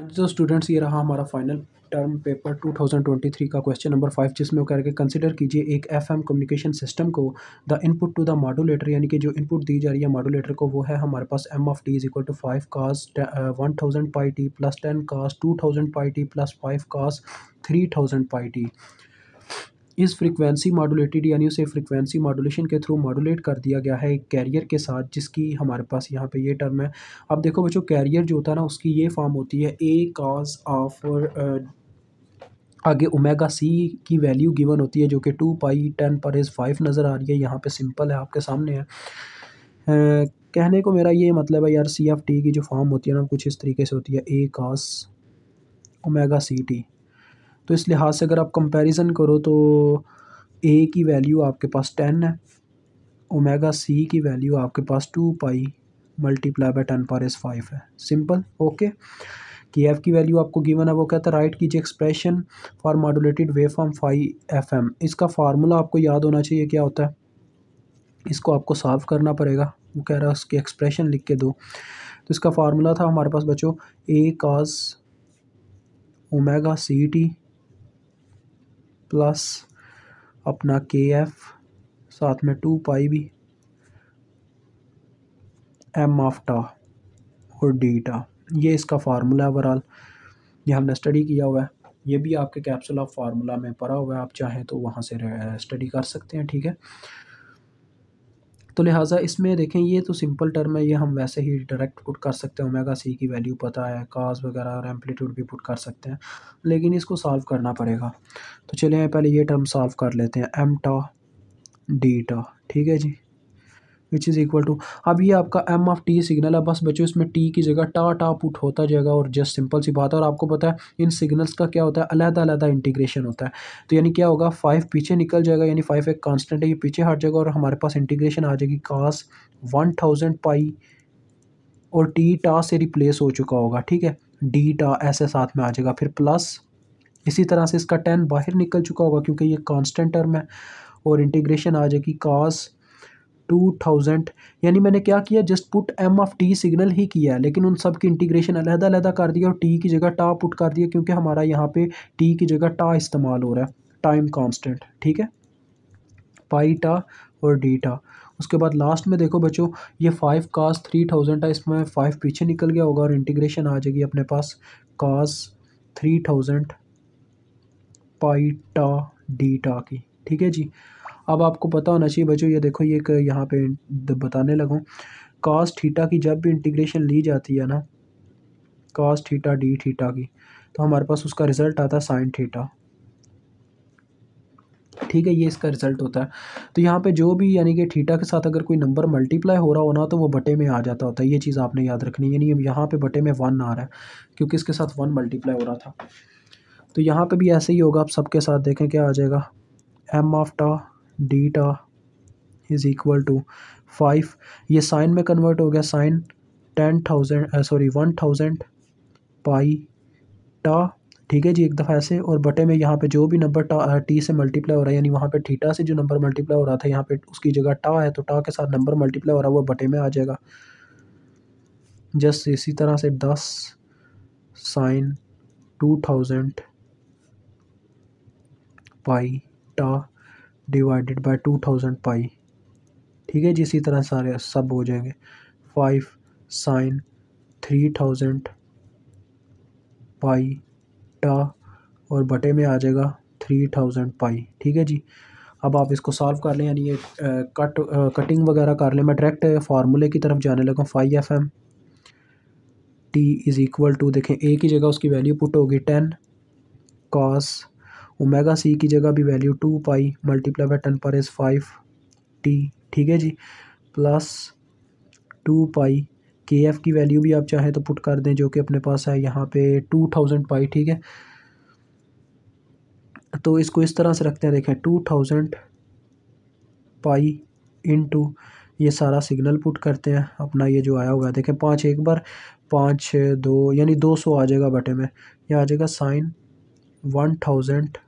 जो स्टूडेंट्स, ये रहा हमारा फाइनल टर्म पेपर 2023 का क्वेश्चन नंबर 5, जिसमें वो कह रहे कंसिडर कीजिए एक एफएम कम्युनिकेशन सिस्टम को the input to the modulator, यानी कि जो इनपुट दी जा रही है मॉड्यूलेटर को वो है हमारे पास m of t is equal to 5 cos 1000 pi T plus 10 cos 2000 pi T plus 5 cos 3000 pi T. इस फ्रीक्वेंसी मॉड्यूलेटेड, यानी उसे फ्रीक्वेंसी मॉड्यूलेशन के थ्रू मॉड्यूलेट कर दिया गया है एक कैरियर के साथ, जिसकी हमारे पास यहाँ पे ये टर्म है। अब देखो बच्चों, कैरियर जो होता है ना, उसकी ये फॉर्म होती है ए कॉस ऑफ आगे ओमेगा सी की वैल्यू गिवन होती है जो कि 2 पाई 10 पर इज़ 5 नज़र आ रही है। यहाँ पे सिंपल है, आपके सामने है। कहने को मेरा ये मतलब है यार, सी एफ टी की जो फॉर्म होती है ना, कुछ इस तरीके से होती है ए कॉस ओमेगा सी टी। तो इस लिहाज से अगर आप कंपैरिजन करो तो ए की वैल्यू आपके पास 10 है, ओमेगा सी की वैल्यू आपके पास 2 पाई मल्टीप्लाई बाय 10 पर इज़ 5 है। Simple, okay. कि एफ की वैल्यू आपको गिवन है, वो कहता है राइट कीजिए expression for modulated wave form 5 FM। इसका फार्मूला आपको याद होना चाहिए, क्या होता है। इसको आपको सॉल्व करना पड़ेगा। वो कह रहा है उसकी एक्सप्रेशन लिख के दो। तो इसका फार्मूला था हमारे पास बच्चों A cos omega C T plus अपना के एफ साथ में 2 पाई भी एम ऑफ टा और डी टा। ये इसका फार्मूला ओवरऑल, ये हमने स्टडी किया हुआ है। ये भी आपके कैप्सूल ऑफ फार्मूला में पढ़ा हुआ है, आप चाहें तो वहाँ से स्टडी कर सकते हैं, ठीक है। तो लिहाजा इसमें देखें, ये तो सिंपल टर्म है, ये हम वैसे ही डायरेक्ट पुट कर सकते हैं। ओमेगा सी की वैल्यू पता है, कॉस वगैरह और एम्पलीट्यूड भी पुट कर सकते हैं, लेकिन इसको सॉल्व करना पड़ेगा। तो चलिए पहले ये टर्म सॉल्व कर लेते हैं, एम टा डी टा, ठीक है जी, विच इज़ इक्वल टू, अब ये आपका एम ऑफ टी सिग्नल है। बस बच्चों इसमें टी की जगह टा टा पुट होता जाएगा, और जस्ट सिंपल सी बात है। और आपको पता है इन सिग्नल्स का क्या होता है, अलग अलग इंटीग्रेशन होता है। तो यानी क्या होगा, 5 पीछे निकल जाएगा, यानी 5 एक कांस्टेंट है, ये पीछे हट जाएगा, और हमारे पास इंटीग्रेशन आ जाएगी cos 1000 पाई, और टी टा से रिप्लेस हो चुका होगा, ठीक है। डी टा ऐसे साथ में आ जाएगा, फिर प्लस इसी तरह से इसका 10 बाहर निकल चुका होगा क्योंकि ये कांस्टेंट टर्म है, और इंटीग्रेशन आ जाएगी cos 2000। यानी मैंने क्या किया, just put M of T signal ही किया है, लेकिन उन सब की इंटीग्रेशन अलग अलग कर दिया, और टी की जगह टा पुट कर दिया, क्योंकि हमारा यहाँ पे टी की जगह टा इस्तेमाल हो रहा है, टाइम कांस्टेंट, ठीक है, पाई टा और डी टा। उसके बाद लास्ट में देखो बच्चों, ये 5 cos 3000 है, इसमें 5 पीछे निकल गया होगा, और इंटीग्रेशन आ जाएगी अपने पास cos 3000 पाई टा डी टा की, ठीक है जी। अब आपको पता होना चाहिए बच्चों, ये देखो, ये यहाँ पे बताने लगूँ, cos थीटा की जब भी इंटीग्रेशन ली जाती है ना, cos थीटा डी थीटा की, तो हमारे पास उसका रिजल्ट आता है sin थीटा, ठीक है। ये इसका रिजल्ट होता है। तो यहाँ पे जो भी, यानी कि थीटा के साथ अगर कोई नंबर मल्टीप्लाई हो रहा हो ना, तो वो बटे में आ जाता होता है। ये चीज़ आपने याद रखनी है, यानी अब यहाँ पे बटे में 1 आ रहा है क्योंकि इसके साथ 1 मल्टीप्लाई हो रहा था। तो यहाँ पे भी ऐसे ही होगा, आप सबके साथ देखें क्या आ जाएगा, एम ऑफ टा डी टा इज़ इक्वल टू 5, ये साइन में कन्वर्ट हो गया, साइन 1000 पाई टा, ठीक है जी, एक दफ़ा ऐसे, और बटे में यहाँ पे जो भी नंबर टा टी से मल्टीप्लाई हो रहा है, यानी वहाँ पे थीटा से जो नंबर मल्टीप्लाई हो रहा था, यहाँ पे उसकी जगह टा है, तो टा के साथ नंबर मल्टीप्लाई हो रहा है, वो बटे में आ जाएगा। जस्ट इसी तरह से 10 साइन 2000 पाई टा डिवाइडेड बाय 2000 पाई, ठीक है जी। इसी तरह सारे सब हो जाएंगे, 5 साइन 3000 पाई टा, और बटे में आ जाएगा 3000 पाई, ठीक है जी। अब आप इसको सॉल्व कर लें, यानी ये कटिंग वगैरह कर लें। मैं डायरेक्ट फार्मूले की तरफ जाने लगा, 5 FM T is equal to, देखें ए की जगह उसकी वैल्यू पुट होगी 10 कॉस ओमेगा सी की जगह भी वैल्यू 2 पाई मल्टीप्लाई बाय 10 पर इज़ 5 टी, ठीक है जी, प्लस 2 पाई के एफ की वैल्यू भी आप चाहें तो पुट कर दें, जो कि अपने पास है यहाँ पे 2000 पाई, ठीक है। तो इसको इस तरह से रखते हैं, देखें 2000 पाई इनटू ये सारा सिग्नल पुट करते हैं अपना, ये जो आया हुआ है, देखें 5 एक बार, 5 2, यानी 200 आ जाएगा बटे में, यह आ जाएगा साइन 1000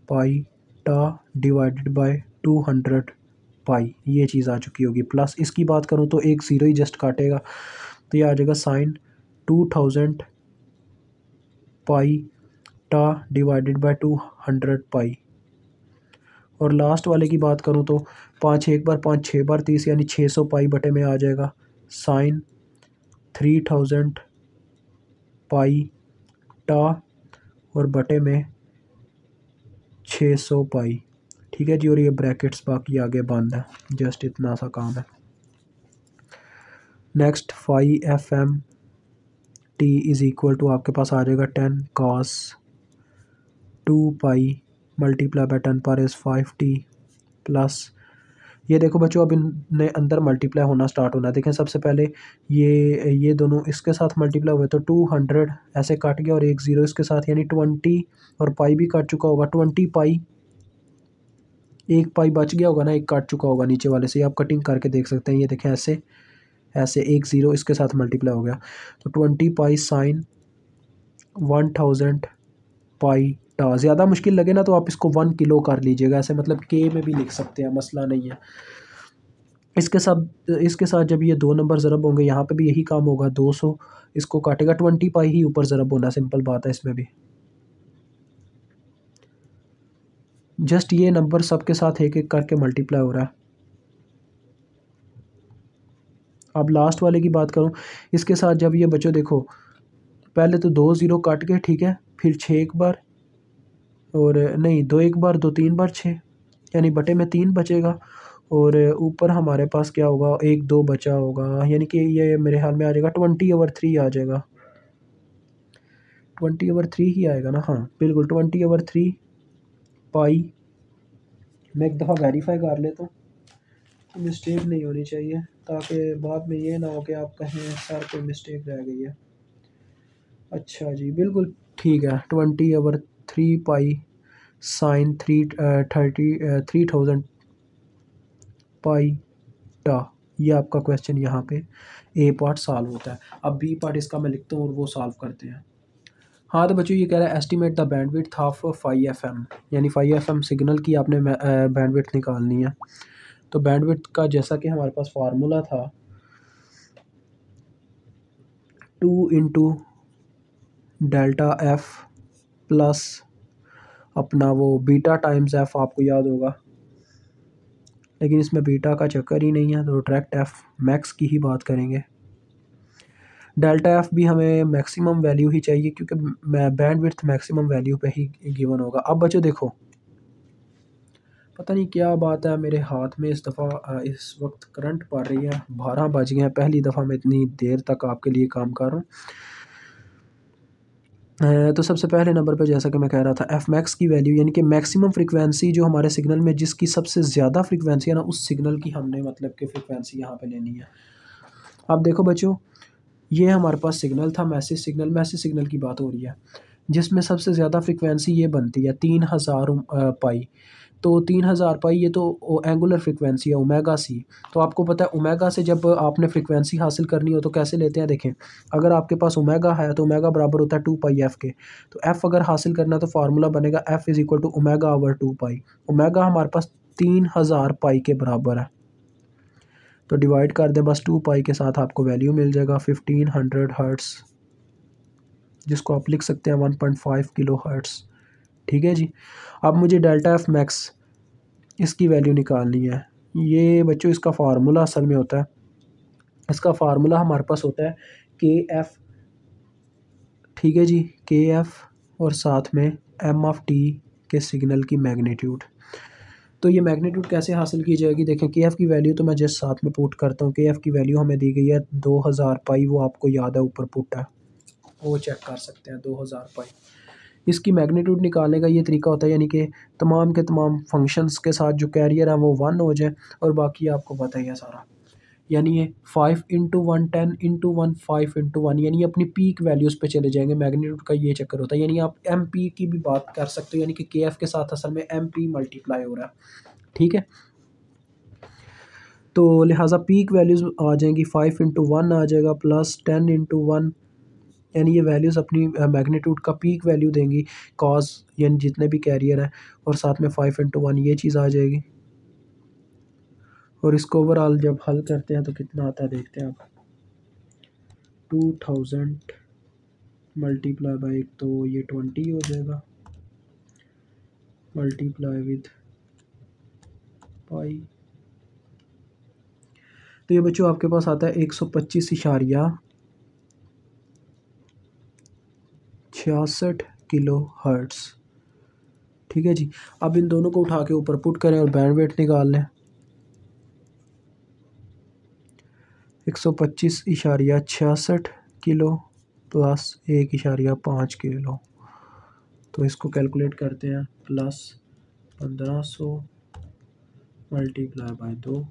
पाई टा डिवाइडेड बाय 200 पाई, ये चीज़ आ चुकी होगी। प्लस इसकी बात करूँ तो एक ज़ीरो ही जस्ट काटेगा, तो ये आ जाएगा साइन 2000 पाई टा डिवाइडेड बाय 200 पाई। और लास्ट वाले की बात करूँ तो 5 एक बार 5 6 बार 30 यानी 600 पाई बटे में आ जाएगा साइन 3000 पाई टा और बटे में 600 पाई। ठीक है जी। और ये ब्रैकेट्स बाकी आगे बंद है, जस्ट इतना सा काम है। Next 5 FMT is equal to आपके पास आ जाएगा 10 cos 2 pi multiply by 10 power is 5T plus, ये देखो बच्चों अब इनने अंदर मल्टीप्लाई होना स्टार्ट होना है। देखें सबसे पहले ये दोनों इसके साथ मल्टीप्लाई हुए तो 200 ऐसे कट गया और एक ज़ीरो इसके साथ, यानी 20 और पाई भी कट चुका होगा 20 पाई, एक पाई बच गया होगा ना, एक कट चुका होगा नीचे वाले से, आप कटिंग करके देख सकते हैं। ये देखें ऐसे ऐसे एक ज़ीरो इसके साथ मल्टीप्लाई हो गया तो 20 पाई साइन 1000 पाई टा। ज़्यादा मुश्किल लगे ना तो आप इसको 1 किलो कर लीजिएगा, ऐसे मतलब के में भी लिख सकते हैं, मसला नहीं है। इसके साथ जब ये दो नंबर ज़रब होंगे यहाँ पे भी यही काम होगा, 200 इसको काटेगा 20 पाई ही ऊपर ज़रब होना, सिंपल बात है इसमें भी। जस्ट ये नंबर सबके साथ एक एक करके मल्टीप्लाई हो रहा है। अब लास्ट वाले की बात करूँ, इसके साथ जब ये बच्चों देखो पहले तो 2 ज़ीरो काट के, ठीक है, फिर 6 एक बार और नहीं 2 एक बार 2 3 बार 6 यानी बटे में 3 बचेगा और ऊपर हमारे पास क्या होगा 1 2 बचा होगा, यानी कि ये मेरे ख्याल में आ जाएगा 20/3 आ जाएगा, 20/3 ही आएगा ना। हाँ बिल्कुल 20/3 पाई। मैं एक दफ़ा वेरीफाई कर लेता हूँ तो मिस्टेक नहीं होनी चाहिए, ताकि बाद में ये ना हो कि आप कहें सर कोई मिस्टेक रह गई है। अच्छा जी बिल्कुल ठीक है, 20/3 पाई साइन 3000 पाई टा। ये आपका क्वेश्चन यहाँ पे ए पार्ट सॉल्व होता है। अब बी पार्ट इसका मैं लिखता हूँ और वो सॉल्व करते हैं। हाँ तो बच्चों ये कह रहा है estimate the bandwidth of 5 FM, यानी 5 FM सिग्नल की आपने बैंडविड्थ निकालनी है। तो बैंडविड्थ का जैसा कि हमारे पास फार्मूला था 2 इंटू डेल्टा एफ प्लस अपना वो बीटा टाइम्स एफ, आपको याद होगा, लेकिन इसमें बीटा का चक्कर ही नहीं है तो डायरेक्ट एफ मैक्स की ही बात करेंगे। डेल्टा एफ भी हमें मैक्सिमम वैल्यू ही चाहिए क्योंकि बैंडविड्थ मैक्सिमम वैल्यू पे ही गिवन होगा। अब बच्चों देखो पता नहीं क्या बात है, मेरे हाथ में इस दफ़ा इस वक्त करंट पड़ रही है, 12 बज गए हैं, पहली दफ़ा मैं इतनी देर तक आपके लिए काम कर रहा हूँ। तो सबसे पहले नंबर पर जैसा कि मैं कह रहा था एफ मैक्स की वैल्यू, यानी कि मैक्सिमम फ्रिक्वेंसी जो हमारे सिग्नल में जिसकी सबसे ज़्यादा फ्रिक्वेंसी है ना, उस सिग्नल की हमने मतलब कि फ्रिक्वेंसी यहाँ पे लेनी है। अब देखो बच्चों ये हमारे पास सिग्नल था, मैसेज सिग्नल की बात हो रही है, जिसमें सबसे ज़्यादा फ्रिक्वेंसी ये बनती है 3000 पाई। तो 3000 पाई ये तो एंगुलर फ्रिक्वेंसी है ओमेगा सी। तो आपको पता है ओमेगा से जब आपने फ्रिक्वेंसी हासिल करनी हो तो कैसे लेते हैं, देखें अगर आपके पास ओमेगा है तो ओमेगा बराबर होता है 2 पाई एफ के। तो एफ़ अगर हासिल करना है तो फार्मूला बनेगा F is equal to omega over 2 pi. Omega हमारे पास 3000 पाई के बराबर है, तो डिवाइड कर दें बस 2 पाई के साथ, आपको वैल्यू मिल जाएगा 1500 हर्ट्स, जिसको आप लिख सकते हैं 1.5 किलो हर्ट्स। ठीक है जी। अब मुझे डेल्टा एफ मैक्स इसकी वैल्यू निकालनी है। ये बच्चों इसका फार्मूला असल में होता है, इसका फार्मूला हमारे पास होता है के एफ, ठीक है जी, के एफ और साथ में एम ऑफ टी के सिग्नल की मैग्नीट्यूड। तो ये मैग्नीट्यूड कैसे हासिल की जाएगी, देखें के एफ की वैल्यू तो मैं जस्ट साथ में पुट करता हूँ। के एफ की वैल्यू हमें दी गई है 2000 पाई, वो आपको याद है ऊपर पुट है, वो चेक कर सकते हैं 2000 पाई। इसकी मैग्नीट्यूड निकालने का ये तरीका होता है, यानी कि तमाम के तमाम फंक्शंस के साथ जो कैरियर है वो 1 हो जाए और बाकी आपको पता ही है सारा, यानी ये 5 इंटू 1 10 इंटू 1 5 इंटू 1, यानी अपनी पीक वैल्यूज़ पे चले जाएंगे। मैग्नीट्यूड का ये चक्कर होता है, यानी आप एम पी की भी बात कर सकते हो, यानी कि के एफ के साथ असल में एम पी मल्टीप्लाई हो रहा है। ठीक है, तो लिहाजा पीक वैल्यूज़ आ जाएंगी 5 इंटू 1 आ जाएगा प्लस 10 इंटू 1, यानी ये वैल्यूज़ अपनी मैग्नीट्यूड का पीक वैल्यू देंगी कॉज यानी जितने भी कैरियर हैं, और साथ में 5 इंटू 1 ये चीज़ आ जाएगी। और इसको ओवरऑल जब हल करते हैं तो कितना आता है देखते हैं आप, 2000 मल्टीप्लाई बाई एक तो ये 20 हो जाएगा, मल्टीप्लाई विद पाई। तो ये बच्चों आपके पास आता है 125.66 किलो हर्ट्स। ठीक है जी। अब इन दोनों को उठा के ऊपर पुट करें और बैंडविड्थ निकाल लें। 125.66 किलो प्लस 1.5 किलो, तो इसको कैलकुलेट करते हैं। प्लस 1500 मल्टीप्लाई बाय 2,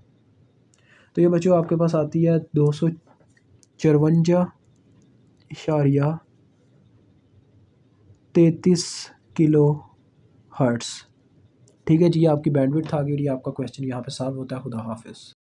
तो ये बच्चों आपके पास आती है 254.33 किलो हर्ट्स। ठीक है जी, ये आपकी बैंडविड्थ आ गई और ये आपका क्वेश्चन यहाँ पे सॉल्व होता है। खुदा हाफिज़।